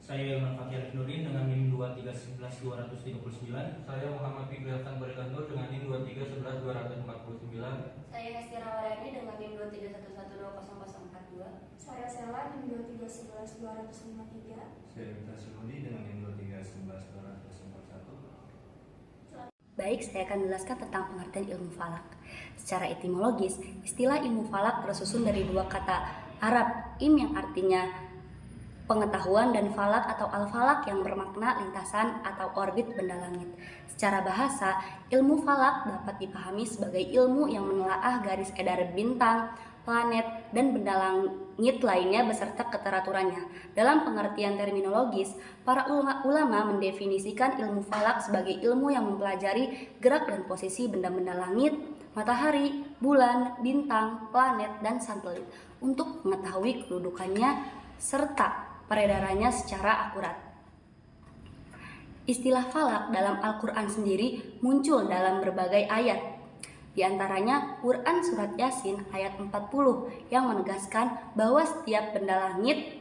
Saya Ilman Fakir Nurin dengan NIM 2311239. Saya Muhammad Fikri Hasan Barikanur dengan NIM 2311249. Saya Hesti Rawayani dengan NIM 231120042. Saya Sela NIM 2311253. Saya Rita Suludi dengan NIM 2311241. Baik, saya akan menjelaskan tentang pengertian ilmu falak. Secara etimologis, istilah ilmu falak tersusun dari dua kata Arab, im yang artinya pengetahuan dan falak atau al-falak yang bermakna lintasan atau orbit benda langit. Secara bahasa, ilmu falak dapat dipahami sebagai ilmu yang menelaah garis edar bintang, planet, dan benda langit lainnya beserta keteraturannya. Dalam pengertian terminologis, para ulama mendefinisikan ilmu falak sebagai ilmu yang mempelajari gerak dan posisi benda-benda langit, matahari, bulan, bintang, planet, dan satelit untuk mengetahui kedudukannya serta peredarannya secara akurat. Istilah falak dalam Al-Quran sendiri muncul dalam berbagai ayat. Di antaranya Quran Surat Yasin ayat 40 yang menegaskan bahwa setiap benda langit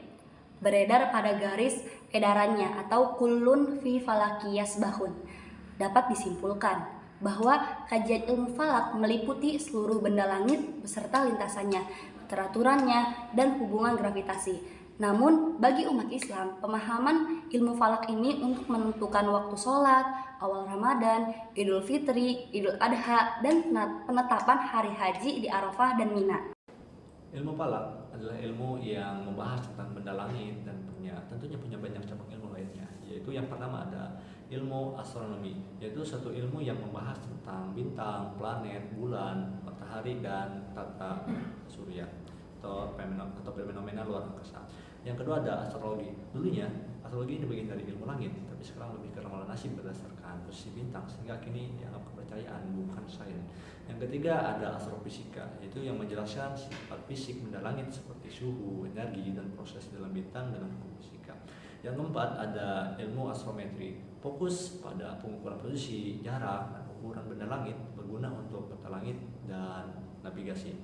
beredar pada garis edarannya atau kullun fi falaki yasbahun. Dapat disimpulkan bahwa kajian ilmu falak meliputi seluruh benda langit beserta lintasannya, keteraturannya, dan hubungan gravitasi. Namun, bagi umat Islam, pemahaman ilmu falak ini untuk menentukan waktu sholat, awal Ramadan, Idul Fitri, Idul Adha, dan penetapan hari haji di Arafah dan Mina. Ilmu falak adalah ilmu yang membahas tentang benda langit dan tentunya punya banyak cabang ilmu lainnya. Yaitu yang pertama ada ilmu astronomi, yaitu suatu ilmu yang membahas tentang bintang, planet, bulan, matahari, dan tata surya atau fenomena luar angkasa. Yang kedua ada astrologi. Dulunya astrologi ini bagian dari ilmu langit, tapi sekarang lebih ke ramalan nasib berdasarkan posisi bintang, sehingga kini dianggap kepercayaan bukan sains. Yang ketiga ada astrofisika, yaitu yang menjelaskan sifat fisik benda langit seperti suhu, energi, dan proses dalam bintang dengan hukum fisika. Yang keempat ada ilmu astrometri, fokus pada pengukuran posisi, jarak, dan ukuran benda langit berguna untuk peta langit dan navigasi.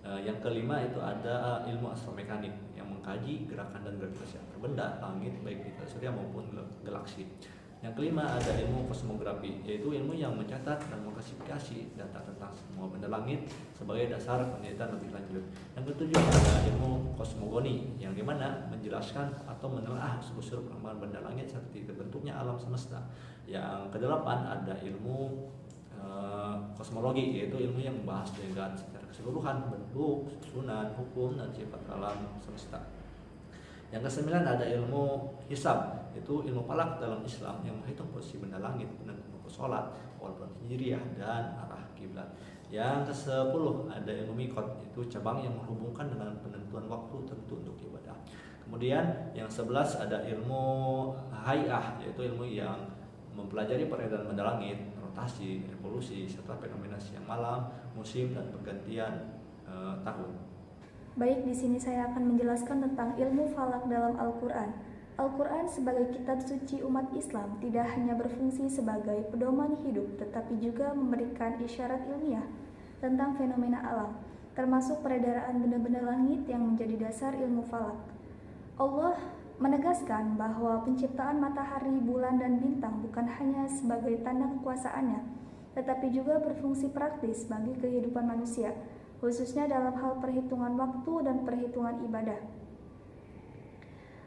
Yang kelima itu ada ilmu astromekanik yang mengkaji gerakan dan gravitasi antar benda langit baik di tata surya maupun galaksi. Yang kelima ada ilmu kosmografi, yaitu ilmu yang mencatat dan mengklasifikasi data tentang semua benda langit sebagai dasar penelitian lebih lanjut. Yang ketujuh ada ilmu kosmogoni, yang dimana menjelaskan atau menelaah unsur perkembangan benda langit seperti terbentuknya alam semesta. Yang kedelapan ada ilmu kosmologi, yaitu ilmu yang membahas dengan secara keseluruhan bentuk, susunan, hukum, dan sifat alam semesta. Yang kesembilan ada ilmu hisab, yaitu ilmu falak dalam Islam yang menghitung posisi benda langit, penentuan waktu sholat, awal bulan hijriah, dan arah kiblat. Yang kesepuluh ada ilmu mikot, yaitu cabang yang menghubungkan dengan penentuan waktu tertentu untuk ibadah. Kemudian yang 11 ada ilmu hay'ah, yaitu ilmu yang mempelajari peredaran benda langit, rotasi, revolusi, serta fenomena siang malam, musim, dan pergantian tahun. Baik, di sini saya akan menjelaskan tentang ilmu falak dalam Al-Quran. Al-Quran sebagai kitab suci umat Islam tidak hanya berfungsi sebagai pedoman hidup, tetapi juga memberikan isyarat ilmiah tentang fenomena alam, termasuk peredaran benda-benda langit yang menjadi dasar ilmu falak. Allah menegaskan bahwa penciptaan matahari, bulan, dan bintang bukan hanya sebagai tanda kekuasaannya, tetapi juga berfungsi praktis bagi kehidupan manusia, khususnya dalam hal perhitungan waktu dan perhitungan ibadah.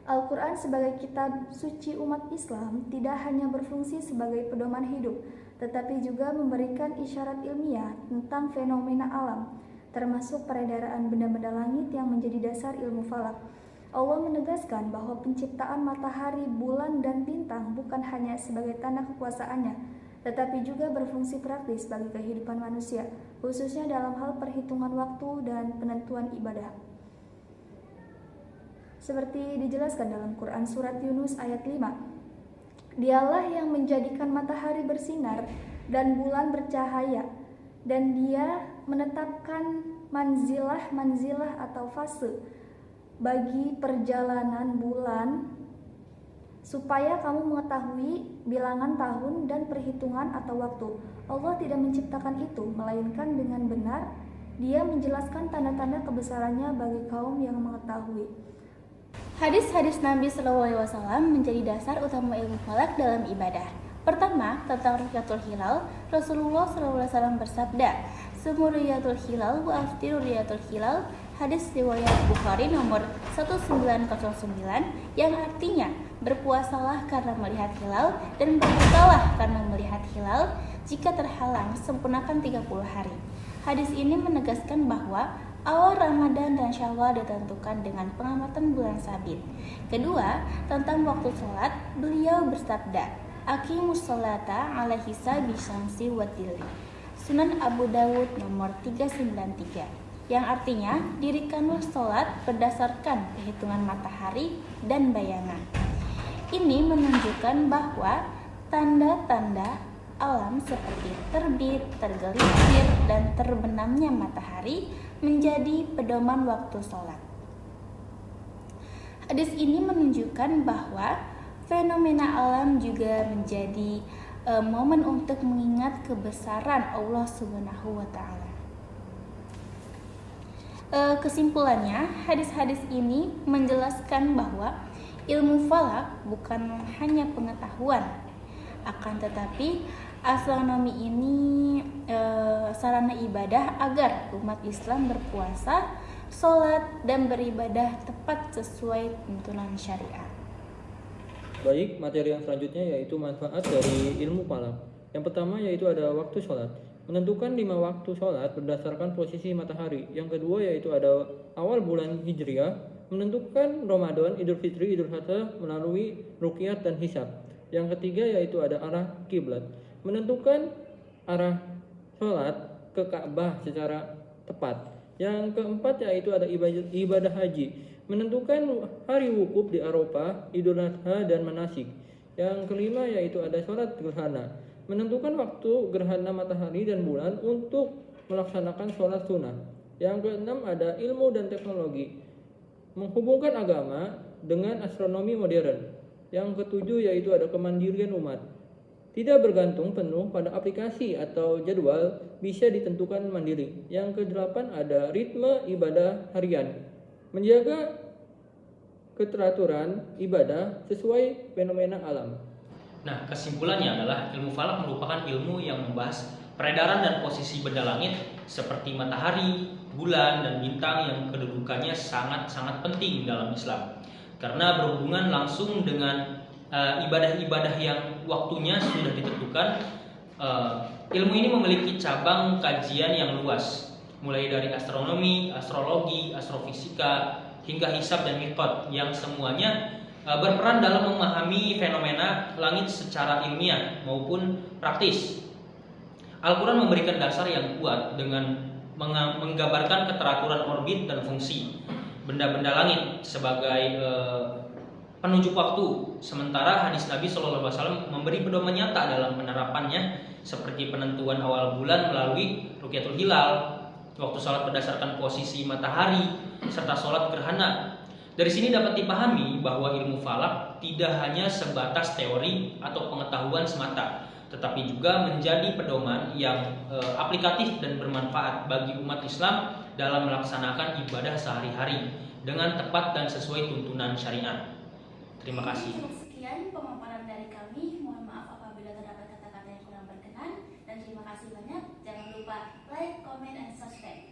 Al-Quran sebagai kitab suci umat Islam tidak hanya berfungsi sebagai pedoman hidup, tetapi juga memberikan isyarat ilmiah tentang fenomena alam, termasuk peredaran benda-benda langit yang menjadi dasar ilmu falak. Allah menegaskan bahwa penciptaan matahari, bulan, dan bintang bukan hanya sebagai tanda kekuasaannya, tetapi juga berfungsi praktis bagi kehidupan manusia, khususnya dalam hal perhitungan waktu dan penentuan ibadah. Seperti dijelaskan dalam Quran Surat Yunus ayat 5, Dialah yang menjadikan matahari bersinar dan bulan bercahaya, dan Dia menetapkan manzilah atau fase bagi perjalanan bulan supaya kamu mengetahui bilangan tahun dan perhitungan atau waktu. Allah tidak menciptakan itu, melainkan dengan benar Dia menjelaskan tanda-tanda kebesarannya bagi kaum yang mengetahui. Hadis-hadis Nabi SAW menjadi dasar utama ilmu falak dalam ibadah. Pertama, tentang Ru'yatul Hilal, Rasulullah SAW bersabda, "Sumu Ru'yatul Hilal wa aftiru Ru'yatul Hilal." Hadis riwayat Bukhari nomor 1909 yang artinya berpuasalah karena melihat hilal dan berbukalah karena melihat hilal. Jika terhalang, sempurnakan 30 hari. Hadis ini menegaskan bahwa awal Ramadan dan Syawal ditentukan dengan pengamatan bulan sabit. Kedua, tentang waktu sholat, beliau bersabda, "Aqimus sholata ala hisabi syamsi wa dhilli." Sunan Abu Dawud nomor 393, yang artinya dirikanlah sholat berdasarkan perhitungan matahari dan bayangan. Ini menunjukkan bahwa tanda-tanda alam seperti terbit, tergelincir, dan terbenamnya matahari menjadi pedoman waktu sholat. Hadis ini menunjukkan bahwa fenomena alam juga menjadi momen untuk mengingat kebesaran Allah Subhanahu wa Ta'ala. Kesimpulannya, hadis-hadis ini menjelaskan bahwa ilmu falak bukan hanya pengetahuan, akan tetapi astronomi ini sarana ibadah agar umat Islam berpuasa, sholat, dan beribadah tepat sesuai tuntunan syariat. Baik, materi yang selanjutnya yaitu manfaat dari ilmu falak. Yang pertama yaitu ada waktu sholat. Menentukan 5 waktu sholat berdasarkan posisi matahari. Yang kedua yaitu ada awal bulan Hijriah. Menentukan Ramadan, Idul Fitri, Idul Adha melalui ruqyat dan hisab. Yang ketiga yaitu ada arah kiblat. Menentukan arah sholat ke Ka'bah secara tepat. Yang keempat yaitu ada ibadah haji. Menentukan hari wukuf di Arafah, Idul Adha, dan manasik. Yang kelima yaitu ada sholat gerhana. Menentukan waktu gerhana matahari dan bulan untuk melaksanakan sholat sunnah. Yang keenam ada ilmu dan teknologi. Menghubungkan agama dengan astronomi modern. Yang ketujuh yaitu ada kemandirian umat. Tidak bergantung penuh pada aplikasi atau jadwal, bisa ditentukan mandiri. Yang kedelapan ada ritme ibadah harian. Menjaga keteraturan ibadah sesuai fenomena alam. Nah, kesimpulannya adalah ilmu falak merupakan ilmu yang membahas peredaran dan posisi benda langit seperti matahari, bulan, dan bintang yang kedudukannya sangat-sangat penting dalam Islam. Karena berhubungan langsung dengan ibadah-ibadah yang waktunya sudah ditentukan. Ilmu ini memiliki cabang kajian yang luas, mulai dari astronomi, astrologi, astrofisika, hingga hisab dan miqat, yang semuanya berperan dalam memahami fenomena langit secara ilmiah maupun praktis. Al-Quran memberikan dasar yang kuat dengan menggambarkan keteraturan orbit dan fungsi benda-benda langit sebagai penunjuk waktu, sementara hadis Nabi SAW memberi pedoman nyata dalam penerapannya, seperti penentuan awal bulan melalui Ru'yatul Hilal, waktu sholat berdasarkan posisi matahari, serta sholat gerhana. Dari sini dapat dipahami bahwa ilmu falak tidak hanya sebatas teori atau pengetahuan semata, tetapi juga menjadi pedoman yang aplikatif dan bermanfaat bagi umat Islam dalam melaksanakan ibadah sehari-hari dengan tepat dan sesuai tuntunan syariat. Terima kasih. Sekian pemaparan dari kami. Mohon maaf apabila terdapat kata-kata yang kurang berkenan, dan terima kasih banyak. Jangan lupa like, comment, and subscribe.